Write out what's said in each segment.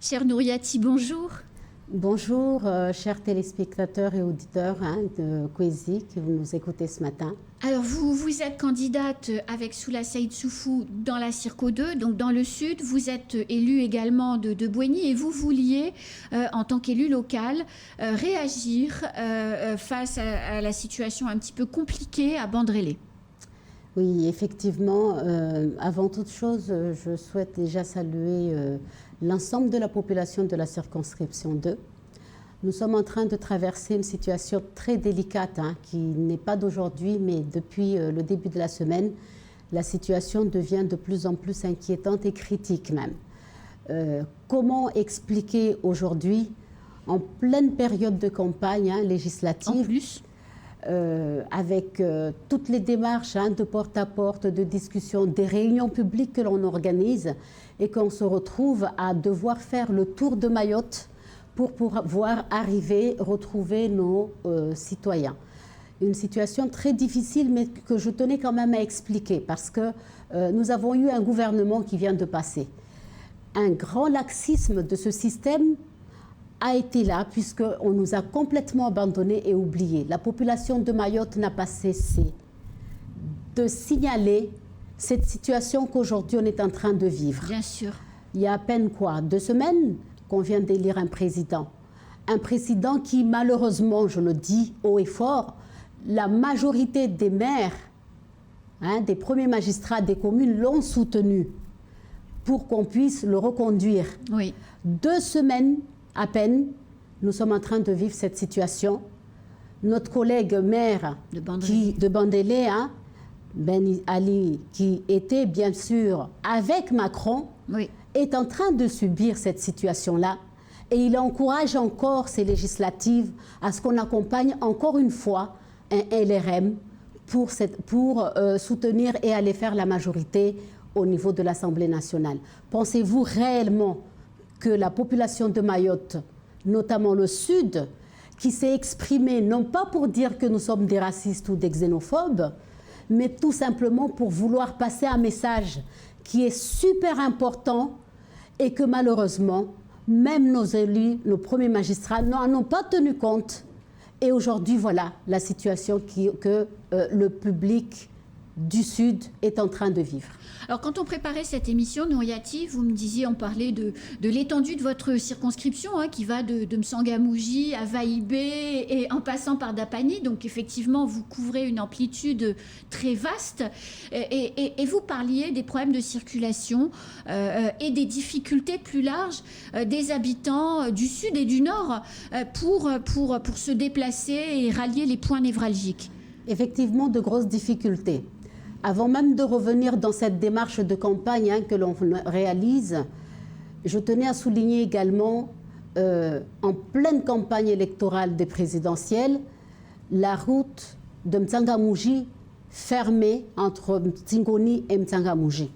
Chère Nouriati, bonjour. Bonjour, chers téléspectateurs et auditeurs de Kwezi qui vous nous écoutez ce matin. Alors, vous êtes candidate avec Soula Saïd Soufou dans la Circo 2, donc dans le Sud. Vous êtes élue également de Bouéni et vous vouliez, en tant qu'élue locale, réagir face à la situation un petit peu compliquée à Bandrélé. Oui, effectivement, avant toute chose, je souhaite déjà saluer l'ensemble de la population de la circonscription 2. Nous sommes en train de traverser une situation très délicate qui n'est pas d'aujourd'hui, mais depuis le début de la semaine, la situation devient de plus en plus inquiétante et critique même. Comment expliquer aujourd'hui, en pleine période de campagne législative, en plus avec toutes les démarches de porte-à-porte, de discussion, des réunions publiques que l'on organise et qu'on se retrouve à devoir faire le tour de Mayotte pour pouvoir arriver, retrouver nos citoyens. Une situation très difficile, mais que je tenais quand même à expliquer parce que nous avons eu un gouvernement qui vient de passer. Un grand laxisme de ce système a été là puisqu'on nous a complètement abandonnés et oubliés. La population de Mayotte n'a pas cessé de signaler cette situation qu'aujourd'hui on est en train de vivre. Bien sûr. Il y a à peine 2 semaines qu'on vient d'élire un président. Un président qui malheureusement, je le dis haut et fort, la majorité des maires, des premiers magistrats des communes l'ont soutenu pour qu'on puisse le reconduire. Oui. 2 semaines à peine, nous sommes en train de vivre cette situation. Notre collègue maire de Bandélé, Ben Ali, qui était bien sûr avec Macron, oui, est en train de subir cette situation-là. Et il encourage encore ces législatives à ce qu'on accompagne encore une fois un LRM pour soutenir et aller faire la majorité au niveau de l'Assemblée nationale. Pensez-vous réellement que la population de Mayotte, notamment le Sud, qui s'est exprimée non pas pour dire que nous sommes des racistes ou des xénophobes, mais tout simplement pour vouloir passer un message qui est super important et que malheureusement, même nos élus, nos premiers magistrats n'en ont pas tenu compte. Et aujourd'hui, voilà la situation que le public du Sud est en train de vivre. Alors, quand on préparait cette émission, Nouriati, vous me disiez, on parlait de l'étendue de votre circonscription, qui va de M'Tsangamouji à Vaïbé et en passant par Dapani. Donc, effectivement, vous couvrez une amplitude très vaste. Et vous parliez des problèmes de circulation et des difficultés plus larges des habitants du Sud et du Nord pour se déplacer et rallier les points névralgiques. Effectivement, de grosses difficultés. Avant même de revenir dans cette démarche de campagne que l'on réalise, je tenais à souligner également, en pleine campagne électorale des présidentielles, la route de M'Tsangamouji fermée entre Tingoni et M'Tsangamouji.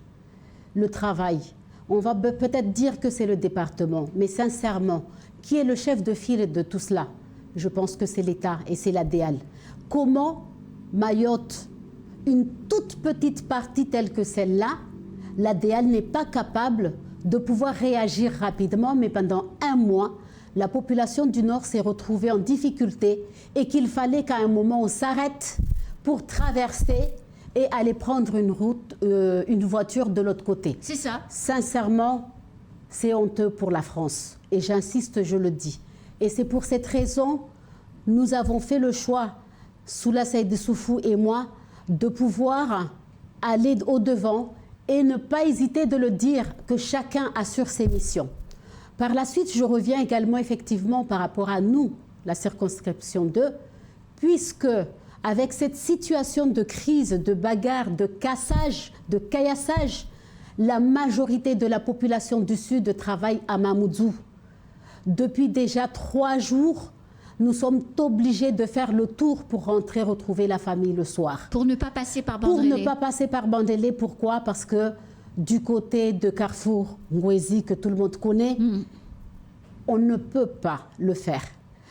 Le travail, on va peut-être dire que c'est le département, mais sincèrement, qui est le chef de file de tout cela? Je pense que c'est l'État et c'est l'ADL. Comment Mayotte, une toute petite partie telle que celle-là, l'ADL n'est pas capable de pouvoir réagir rapidement, mais pendant 1 mois, la population du Nord s'est retrouvée en difficulté et qu'il fallait qu'à un moment on s'arrête pour traverser et aller prendre une voiture de l'autre côté. C'est ça. Sincèrement, c'est honteux pour la France. Et j'insiste, je le dis. Et c'est pour cette raison, nous avons fait le choix, Soula Saïd Soufou et moi, de pouvoir aller au-devant et ne pas hésiter de le dire, que chacun assure ses missions. Par la suite, je reviens également effectivement par rapport à nous, la circonscription 2, puisque avec cette situation de crise, de bagarre, de cassage, de caillassage, la majorité de la population du Sud travaille à Mamoudzou. Depuis déjà 3 jours, nous sommes obligés de faire le tour pour rentrer retrouver la famille le soir. Pour ne pas passer par Bandrélé. Pour ne pas passer par Bandrélé. Pourquoi? Parce que du côté de Carrefour, Ngwezi, que tout le monde connaît, on ne peut pas le faire.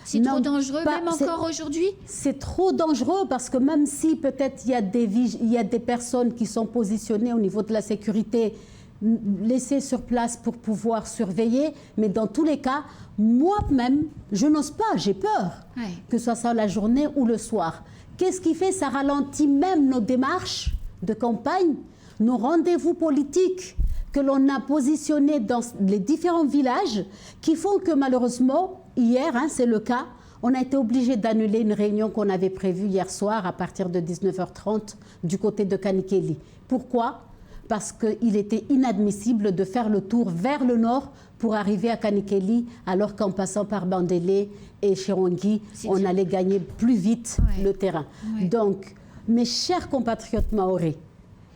C'est trop dangereux, même encore aujourd'hui? C'est trop dangereux parce que même si peut-être il y a des personnes qui sont positionnées au niveau de la sécurité laissés sur place pour pouvoir surveiller, mais dans tous les cas, moi-même, je n'ose pas, j'ai peur, que ce soit la journée ou le soir. Qu'est-ce qui fait? Ça ralentit même nos démarches de campagne, nos rendez-vous politiques que l'on a positionnés dans les différents villages, qui font que malheureusement, hier, c'est le cas, on a été obligé d'annuler une réunion qu'on avait prévue hier soir à partir de 19h30 du côté de Kanikeli. Pourquoi? Parce qu'il était inadmissible de faire le tour vers le nord pour arriver à Kanikeli, alors qu'en passant par Bandélé et Chirongi, on allait gagner plus vite le terrain. Donc, mes chers compatriotes mahorais,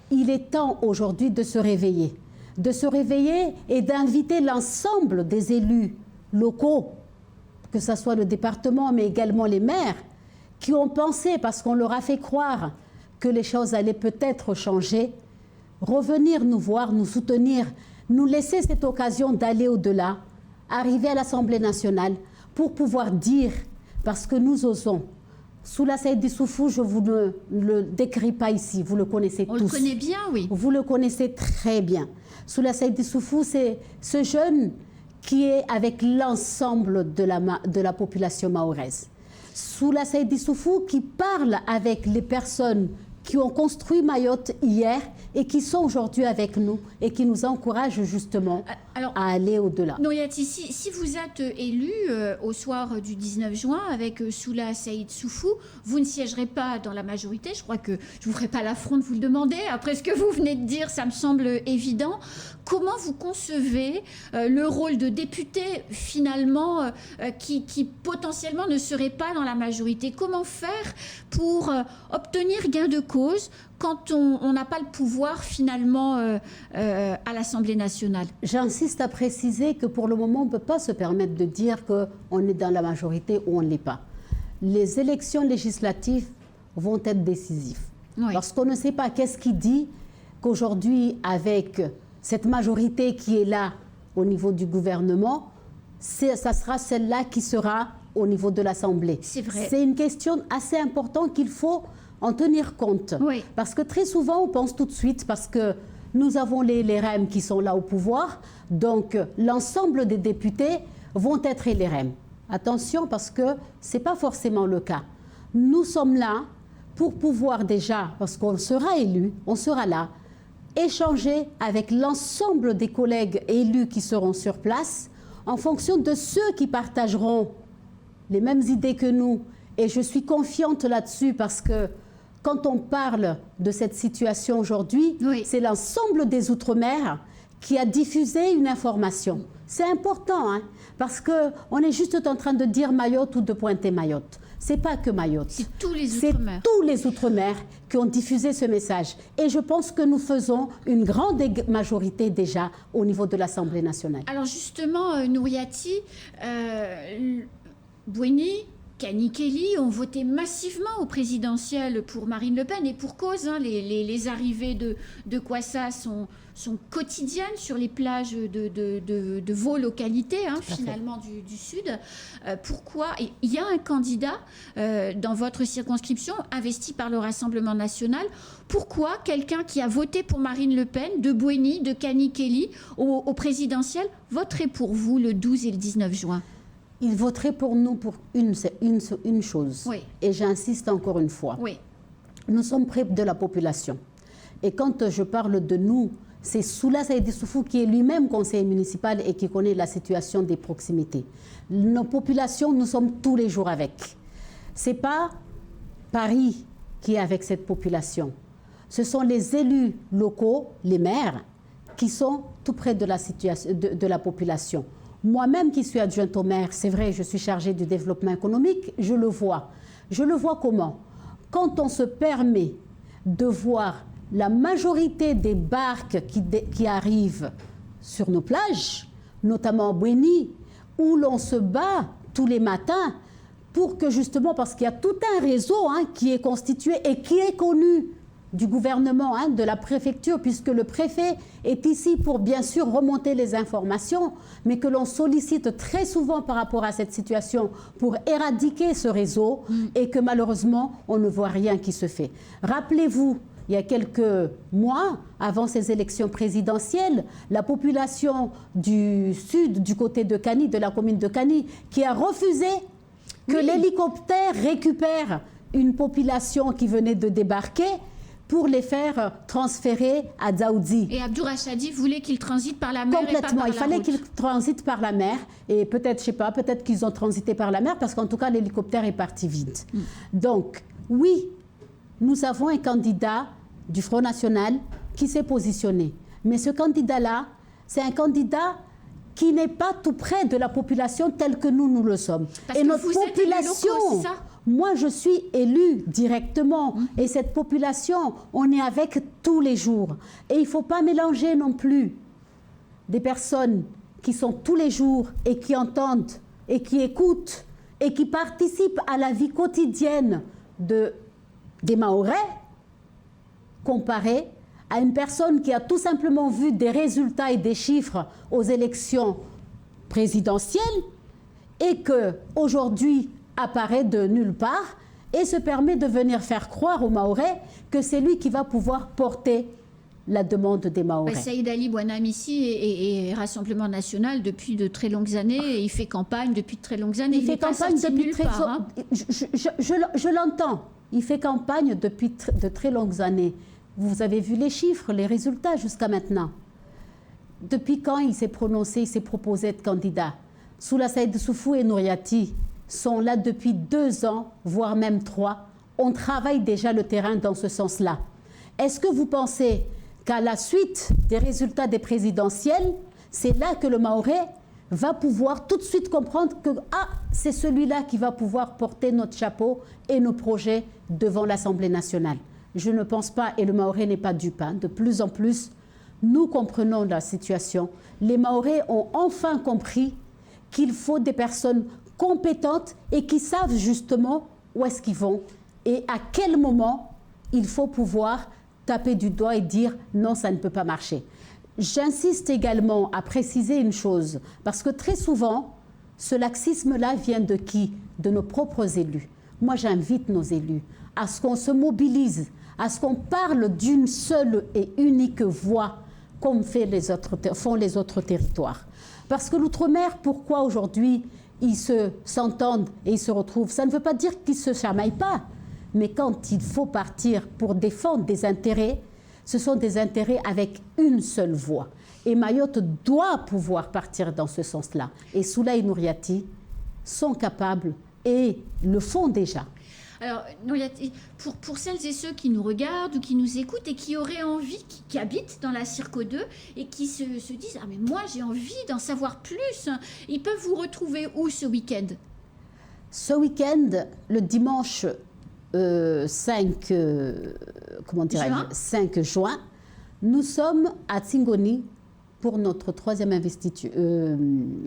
il est temps aujourd'hui de se réveiller et d'inviter l'ensemble des élus locaux, que ce soit le département, mais également les maires, qui ont pensé, parce qu'on leur a fait croire que les choses allaient peut-être changer, revenir nous voir, nous soutenir, nous laisser cette occasion d'aller au-delà, arriver à l'Assemblée nationale pour pouvoir dire, parce que nous osons. Soula Seydi Issoufou, je ne vous le décris pas ici, vous le connaissez tous. On le connaît bien, oui. Vous le connaissez très bien. Soula Seydi Issoufou, c'est ce jeune qui est avec l'ensemble de la population mahoraise. Soula Seydi Issoufou qui parle avec les personnes qui ont construit Mayotte hier et qui sont aujourd'hui avec nous et qui nous encouragent justement à aller au-delà. Nouriaty, si vous êtes élu au soir du 19 juin avec Soula Seydi Issoufou, vous ne siégerez pas dans la majorité. Je crois que je ne vous ferai pas l'affront de vous le demander. Après ce que vous venez de dire, ça me semble évident. Comment vous concevez le rôle de député finalement qui potentiellement ne serait pas dans la majorité? Comment faire pour obtenir gain de cause quand on n'a pas le pouvoir finalement à l'Assemblée nationale? J'insiste à préciser que pour le moment, on ne peut pas se permettre de dire qu'on est dans la majorité ou on ne l'est pas. Les élections législatives vont être décisives. Oui. Parce qu'on ne sait pas qu'est-ce qui dit qu'aujourd'hui, avec cette majorité qui est là au niveau du gouvernement, ça sera celle-là qui sera au niveau de l'Assemblée. C'est vrai. C'est une question assez importante qu'il faut en tenir compte. Oui. Parce que très souvent, on pense tout de suite, parce que nous avons les REM qui sont là au pouvoir, donc l'ensemble des députés vont être les REM. Attention, parce que ce n'est pas forcément le cas. Nous sommes là pour pouvoir déjà, parce qu'on sera élu, on sera là, échanger avec l'ensemble des collègues élus qui seront sur place en fonction de ceux qui partageront les mêmes idées que nous. Et je suis confiante là-dessus parce que quand on parle de cette situation aujourd'hui, oui, c'est l'ensemble des Outre-mer qui a diffusé une information. C'est important, parce qu'on est juste en train de dire Mayotte ou de pointer Mayotte. Ce n'est pas que Mayotte. C'est tous les Outre-mer. C'est tous les Outre-mer qui ont diffusé ce message. Et je pense que nous faisons une grande majorité déjà au niveau de l'Assemblée nationale. Alors justement, Nouriaty, Bouéni, Kanikeli ont voté massivement au présidentiel pour Marine Le Pen, et pour cause, les arrivées de Kwassa sont quotidiennes sur les plages de vos localités, finalement du Sud. Pourquoi il y a un candidat dans votre circonscription investi par le Rassemblement national? Pourquoi quelqu'un qui a voté pour Marine Le Pen, de Bouéni, de Kanikeli, au présidentiel, voterait pour vous le 12 et le 19 juin? Il voterait pour nous pour une chose. Oui. Et j'insiste encore une fois. Oui. Nous sommes près de la population. Et quand je parle de nous, c'est Soula Seydi Issoufou qui est lui-même conseiller municipal et qui connaît la situation des proximités. Nos populations, nous sommes tous les jours avec. Ce n'est pas Paris qui est avec cette population. Ce sont les élus locaux, les maires, qui sont tout près de la population. Moi-même qui suis adjointe au maire, c'est vrai, je suis chargée du développement économique, je le vois. Je le vois comment? Quand on se permet de voir la majorité des barques qui arrivent sur nos plages, notamment à Bouéni, où l'on se bat tous les matins pour que justement, parce qu'il y a tout un réseau qui est constitué et qui est connu du gouvernement, de la préfecture, puisque le préfet est ici pour bien sûr remonter les informations, mais que l'on sollicite très souvent par rapport à cette situation pour éradiquer ce réseau et que malheureusement, on ne voit rien qui se fait. Rappelez-vous il y a quelques mois, avant ces élections présidentielles, la population du sud, du côté de Kani, de la commune de Kani, qui a refusé que l'hélicoptère récupère une population qui venait de débarquer pour les faire transférer à Dzaoudzi. Et Abdou Rachadi voulait qu'ils transitent par la mer et pas Complètement, par il la fallait route. qu'ils transitent par la mer. Et peut-être, je sais pas, peut-être qu'ils ont transité par la mer parce qu'en tout cas, l'hélicoptère est parti vite. Donc, oui, nous avons un candidat du Front National qui s'est positionné. Mais ce candidat-là, c'est un candidat qui n'est pas tout près de la population telle que nous le sommes. Parce et que notre vous êtes élus population, locaux, c'est ça ? moi je suis élue directement. Et cette population, on est avec tous les jours. Et il ne faut pas mélanger non plus des personnes qui sont tous les jours et qui entendent et qui écoutent et qui participent à la vie quotidienne des Mahorais, comparé à une personne qui a tout simplement vu des résultats et des chiffres aux élections présidentielles et que aujourd'hui apparaît de nulle part et se permet de venir faire croire aux Mahorais que c'est lui qui va pouvoir porter la demande des Mahorais. Saïd Ali Bouanamissi est Rassemblement National depuis de très longues années et il fait campagne depuis de très longues années. Il fait campagne depuis très longues Je l'entends. Il fait campagne depuis de très longues années. Vous avez vu les chiffres, les résultats jusqu'à maintenant. Depuis quand il s'est prononcé, il s'est proposé être candidat? Soula Saïd Soufou et Nouriati sont là depuis 2 ans, voire même 3. On travaille déjà le terrain dans ce sens-là. Est-ce que vous pensez qu'à la suite des résultats des présidentielles, c'est là que le Mahorais va pouvoir tout de suite comprendre que c'est celui-là qui va pouvoir porter notre chapeau et nos projets devant l'Assemblée nationale? Je ne pense pas, et le Mahorais n'est pas dupe. De plus en plus, nous comprenons la situation. Les Mahorais ont enfin compris qu'il faut des personnes compétentes et qui savent justement où est-ce qu'ils vont et à quel moment il faut pouvoir taper du doigt et dire non, ça ne peut pas marcher. J'insiste également à préciser une chose, parce que très souvent, ce laxisme-là vient de qui? De nos propres élus. Moi, j'invite nos élus à ce qu'on se mobilise, à ce qu'on parle d'une seule et unique voix, comme font les autres territoires. Parce que l'outre-mer, pourquoi aujourd'hui ils s'entendent et ils se retrouvent? Ça ne veut pas dire qu'ils ne se chamaillent pas, mais quand il faut partir pour défendre des intérêts, ce sont des intérêts avec une seule voix. Et Mayotte doit pouvoir partir dans ce sens-là. Et Soula et Nouriati sont capables et le font déjà. Alors, pour celles et ceux qui nous regardent ou qui nous écoutent et qui auraient envie, qui habitent dans la Circo 2 et qui se disent « Ah mais moi j'ai envie d'en savoir plus », ils peuvent vous retrouver où ce week-end? Ce week-end, le dimanche 5 juin, nous sommes à Tsingoni pour notre 3e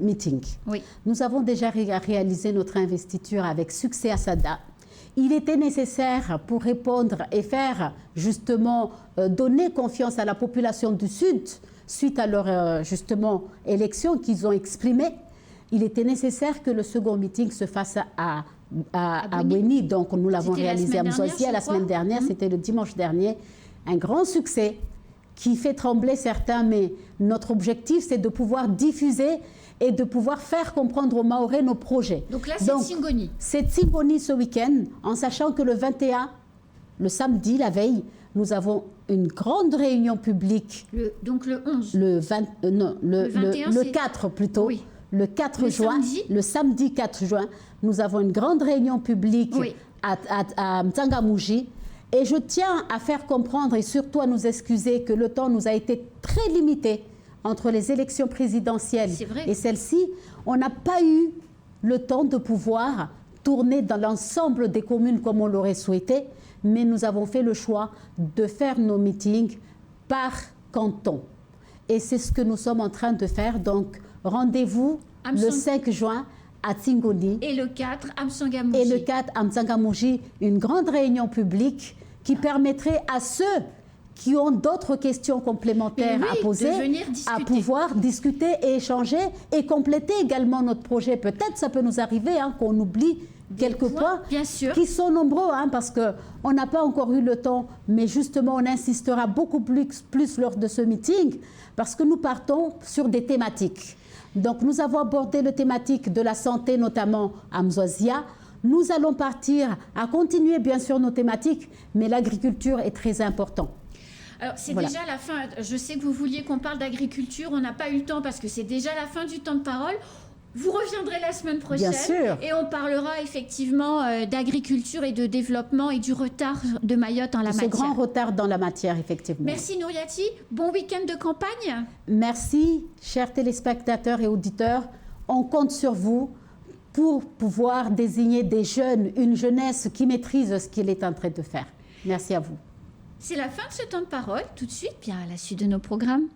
meeting. Oui. Nous avons déjà réalisé notre investiture avec succès à Sada. Il était nécessaire pour répondre et faire justement donner confiance à la population du Sud suite à leur justement élection qu'ils ont exprimée. Il était nécessaire que le second meeting se fasse à Bouéni. Donc nous l'avons réalisé à Mzouazia la semaine dernière, c'était le dimanche dernier. Un grand succès qui fait trembler certains, mais notre objectif c'est de pouvoir diffuser et de pouvoir faire comprendre aux Mahorais nos projets. Donc là, c'est Tsingoni. C'est Tsingoni ce week-end, en sachant que le 21, le samedi, la veille, nous avons une grande réunion publique. Donc le 11. Le 4 plutôt. Oui. Le 4 juin, le samedi 4 juin, nous avons une grande réunion publique à Mtsangamouji. Et je tiens à faire comprendre et surtout à nous excuser que le temps nous a été très limité entre les élections présidentielles et celles-ci. On n'a pas eu le temps de pouvoir tourner dans l'ensemble des communes comme on l'aurait souhaité, mais nous avons fait le choix de faire nos meetings par canton. Et c'est ce que nous sommes en train de faire. Donc, rendez-vous le 5 juin à Tsingoni. Et le 4 à Mtsangamouji. Et le 4 à Mtsangamouji, une grande réunion publique qui permettrait à ceux qui ont d'autres questions complémentaires à poser, à pouvoir discuter et échanger et compléter également notre projet. Peut-être ça peut nous arriver qu'on oublie quelques points bien sûr, qui sont nombreux, hein, parce qu'on n'a pas encore eu le temps, mais justement on insistera beaucoup plus lors de ce meeting, parce que nous partons sur des thématiques. Donc nous avons abordé la thématique de la santé, notamment à Mzwazia. Nous allons partir à continuer bien sûr nos thématiques, mais l'agriculture est très importante. Alors, c'est Voilà. déjà la fin. Je sais que vous vouliez qu'on parle d'agriculture. On n'a pas eu le temps parce que c'est déjà la fin du temps de parole. Vous reviendrez la semaine prochaine. Bien sûr. Et on parlera effectivement d'agriculture et de développement et du retard de Mayotte en la Ce matière. grand retard dans la matière, effectivement. Merci Nouriati. Bon week-end de campagne. Merci, chers téléspectateurs et auditeurs. On compte sur vous pour pouvoir désigner des jeunes, une jeunesse qui maîtrise ce qu'il est en train de faire. Merci à vous. C'est la fin de ce temps de parole. Tout de suite, bien à la suite de nos programmes.